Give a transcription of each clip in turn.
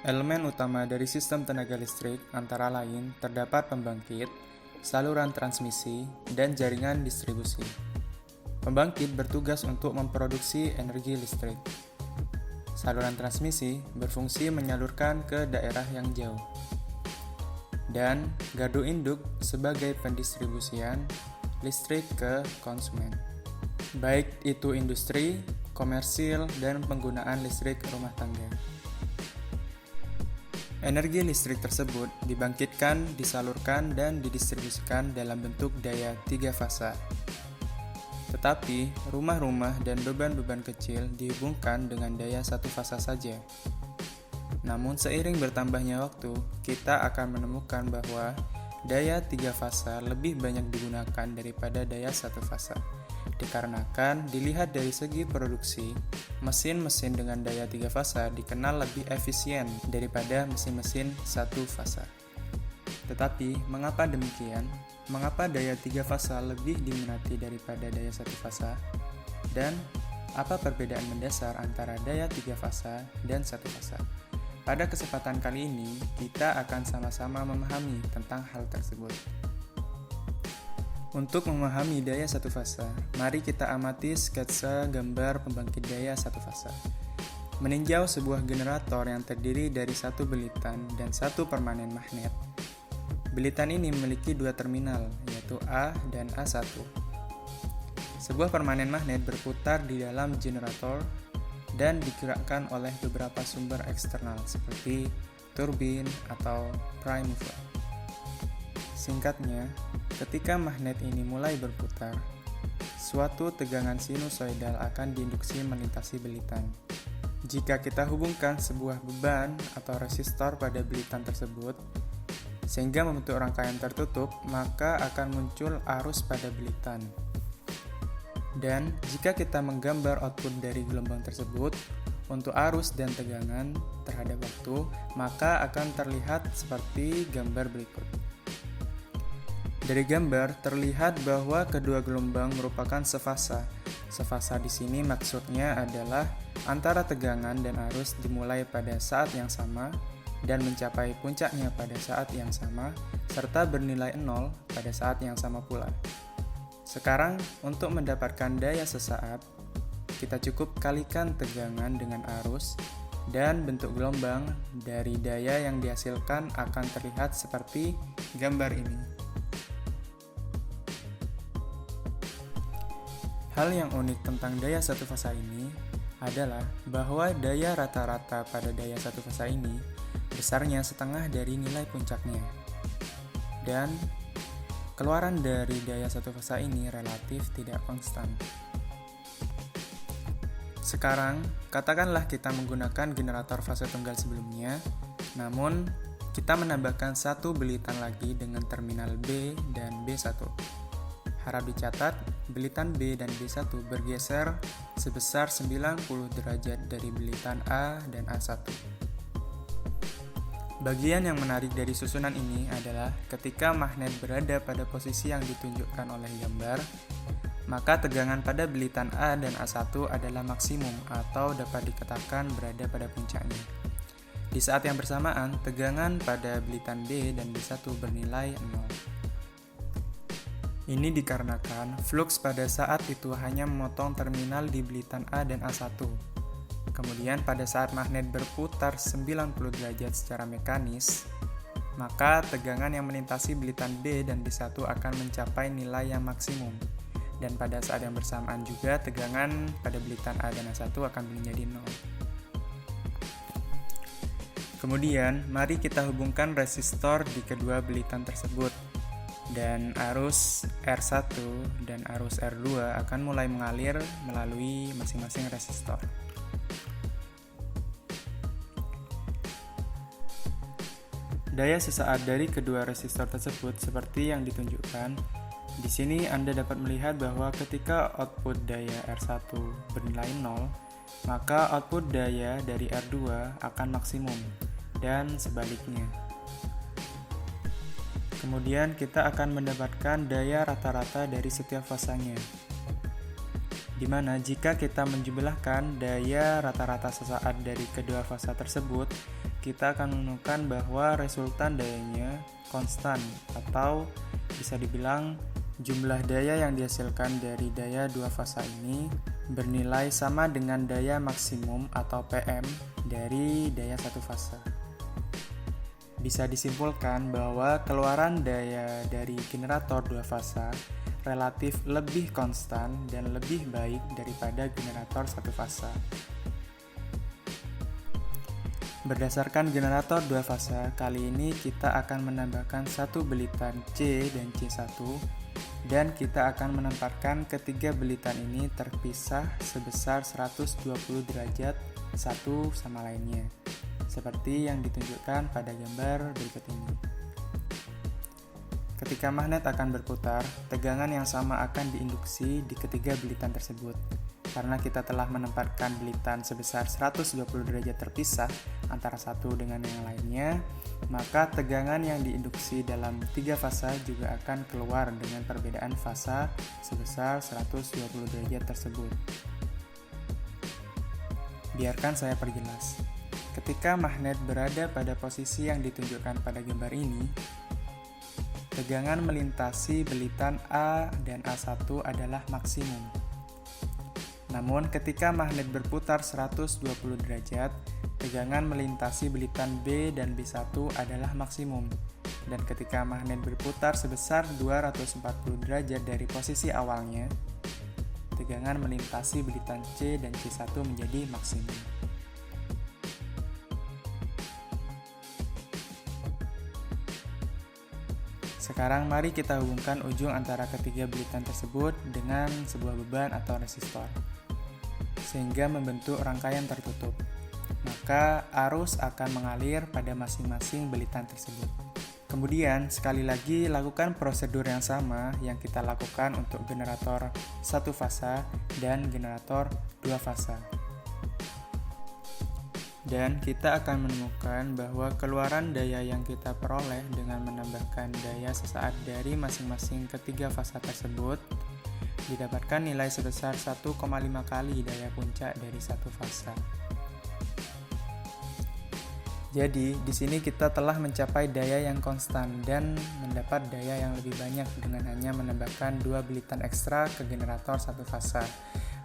Elemen utama dari sistem tenaga listrik antara lain terdapat pembangkit, saluran transmisi, dan jaringan distribusi. Pembangkit bertugas untuk memproduksi energi listrik. Saluran transmisi berfungsi menyalurkan ke daerah yang jauh. Dan gardu induk sebagai pendistribusian listrik ke konsumen. Baik itu industri, komersil, dan penggunaan listrik rumah tangga. Energi listrik tersebut dibangkitkan, disalurkan, dan didistribusikan dalam bentuk daya 3 fasa. Tetapi, rumah-rumah dan beban-beban kecil dihubungkan dengan daya 1 fasa saja. Namun, seiring bertambahnya waktu, kita akan menemukan bahwa daya 3 fasa lebih banyak digunakan daripada daya 1 fasa. Dikarenakan dilihat dari segi produksi, mesin-mesin dengan daya 3 fasa dikenal lebih efisien daripada mesin-mesin 1 fasa. Tetapi, mengapa demikian? Mengapa daya 3 fasa lebih diminati daripada daya 1 fasa? Dan apa perbedaan mendasar antara daya 3 fasa dan 1 fasa? Pada kesempatan kali ini, kita akan sama-sama memahami tentang hal tersebut. Untuk memahami daya 1 fasa, mari kita amati sketsa gambar pembangkit daya 1 fasa. Meninjau sebuah generator yang terdiri dari 1 belitan dan 1 permanen magnet. Belitan ini memiliki 2 terminal, yaitu A dan A1. Sebuah permanen magnet berputar di dalam generator dan digerakkan oleh beberapa sumber eksternal seperti turbin atau prime mover. Singkatnya, ketika magnet ini mulai berputar, suatu tegangan sinusoidal akan diinduksi melintasi belitan. Jika kita hubungkan sebuah beban atau resistor pada belitan tersebut, sehingga membentuk rangkaian tertutup, maka akan muncul arus pada belitan. Dan jika kita menggambar output dari gelombang tersebut untuk arus dan tegangan terhadap waktu, maka akan terlihat seperti gambar berikut. Dari gambar terlihat bahwa kedua gelombang merupakan sefasa. Sefasa di sini maksudnya adalah antara tegangan dan arus dimulai pada saat yang sama dan mencapai puncaknya pada saat yang sama, serta bernilai 0 pada saat yang sama pula. Sekarang, untuk mendapatkan daya sesaat, kita cukup kalikan tegangan dengan arus, dan bentuk gelombang dari daya yang dihasilkan akan terlihat seperti gambar ini. Hal yang unik tentang daya 1 fasa ini adalah bahwa daya rata-rata pada daya 1 fasa ini besarnya setengah dari nilai puncaknya. Dan keluaran dari daya 1 fasa ini relatif tidak konstan. Sekarang, katakanlah kita menggunakan generator fase tunggal sebelumnya, namun kita menambahkan 1 belitan lagi dengan terminal B dan B1. Harap dicatat, belitan B dan B1 bergeser sebesar 90 derajat dari belitan A dan A1. Bagian yang menarik dari susunan ini adalah ketika magnet berada pada posisi yang ditunjukkan oleh gambar, maka tegangan pada belitan A dan A1 adalah maksimum atau dapat dikatakan berada pada puncaknya. Di saat yang bersamaan, tegangan pada belitan B dan B1 bernilai 0. Ini dikarenakan flux pada saat itu hanya memotong terminal di belitan A dan A1. Kemudian pada saat magnet berputar 90 derajat secara mekanis, maka tegangan yang melintasi belitan B dan B1 akan mencapai nilai yang maksimum. Dan pada saat yang bersamaan juga tegangan pada belitan A dan A1 akan menjadi 0. Kemudian, mari kita hubungkan resistor di kedua belitan tersebut. Dan arus R1 dan arus R2 akan mulai mengalir melalui masing-masing resistor. Daya sesaat dari kedua resistor tersebut seperti yang ditunjukkan. Di sini Anda dapat melihat bahwa ketika output daya R1 bernilai 0, maka output daya dari R2 akan maksimum, dan sebaliknya. Kemudian kita akan mendapatkan daya rata-rata dari setiap fasanya. di mana jika kita menjumlahkan daya rata-rata sesaat dari kedua fasa tersebut, kita akan menemukan bahwa resultan dayanya konstan, atau bisa dibilang jumlah daya yang dihasilkan dari daya dua fasa ini bernilai sama dengan daya maksimum atau PM dari daya satu fasa. Bisa disimpulkan bahwa keluaran daya dari generator dua fasa relatif lebih konstan dan lebih baik daripada generator satu fasa. Berdasarkan generator dua fasa, kali ini kita akan menambahkan satu belitan C dan C1, dan kita akan menempatkan ketiga belitan ini terpisah sebesar 120 derajat satu sama lainnya, seperti yang ditunjukkan pada gambar berikut ini. Ketika magnet akan berputar, tegangan yang sama akan diinduksi di ketiga belitan tersebut. Karena kita telah menempatkan belitan sebesar 120 derajat terpisah antara satu dengan yang lainnya, maka tegangan yang diinduksi dalam tiga fasa juga akan keluar dengan perbedaan fasa sebesar 120 derajat tersebut. Biarkan saya perjelas. Ketika magnet berada pada posisi yang ditunjukkan pada gambar ini, tegangan melintasi belitan A dan A1 adalah maksimum. Namun ketika magnet berputar 120 derajat, tegangan melintasi belitan B dan B1 adalah maksimum. Dan ketika magnet berputar sebesar 240 derajat dari posisi awalnya, tegangan melintasi belitan C dan C1 menjadi maksimum. Sekarang mari kita hubungkan ujung antara ketiga belitan tersebut dengan sebuah beban atau resistor, sehingga membentuk rangkaian tertutup. Maka arus akan mengalir pada masing-masing belitan tersebut. Kemudian sekali lagi lakukan prosedur yang sama yang kita lakukan untuk generator satu fasa dan generator dua fasa. Dan kita akan menemukan bahwa keluaran daya yang kita peroleh dengan menambahkan daya sesaat dari masing-masing ketiga fasa tersebut didapatkan nilai sebesar 1,5 kali daya puncak dari satu fasa. Jadi, di sini kita telah mencapai daya yang konstan dan mendapat daya yang lebih banyak dengan hanya menambahkan dua belitan ekstra ke generator satu fasa.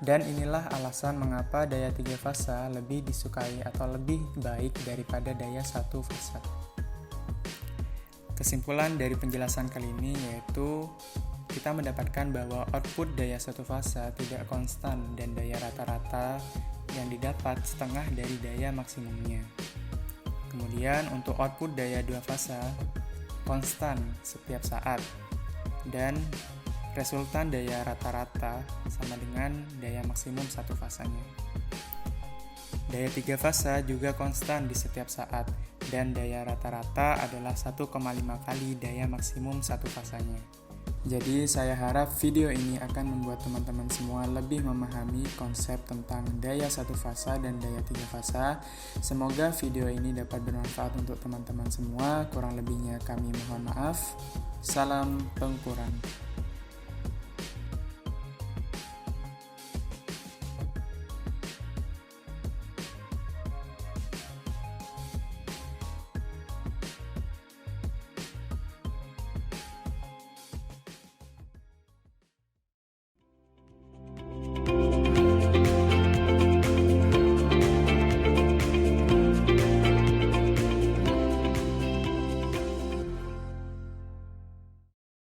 Dan inilah alasan mengapa daya tiga fasa lebih disukai atau lebih baik daripada daya satu fasa. Kesimpulan dari penjelasan kali ini yaitu kita mendapatkan bahwa output daya satu fasa tidak konstan dan daya rata-rata yang didapat setengah dari daya maksimumnya. Kemudian untuk output daya dua fasa konstan setiap saat dan resultan daya rata-rata sama dengan daya maksimum satu fasanya. Daya tiga fasa juga konstan di setiap saat dan daya rata-rata adalah 1,5 kali daya maksimum satu fasanya. Jadi saya harap video ini akan membuat teman-teman semua lebih memahami konsep tentang daya satu fasa dan daya tiga fasa. Semoga video ini dapat bermanfaat untuk teman-teman semua. Kurang lebihnya kami mohon maaf. Salam Pengkurang.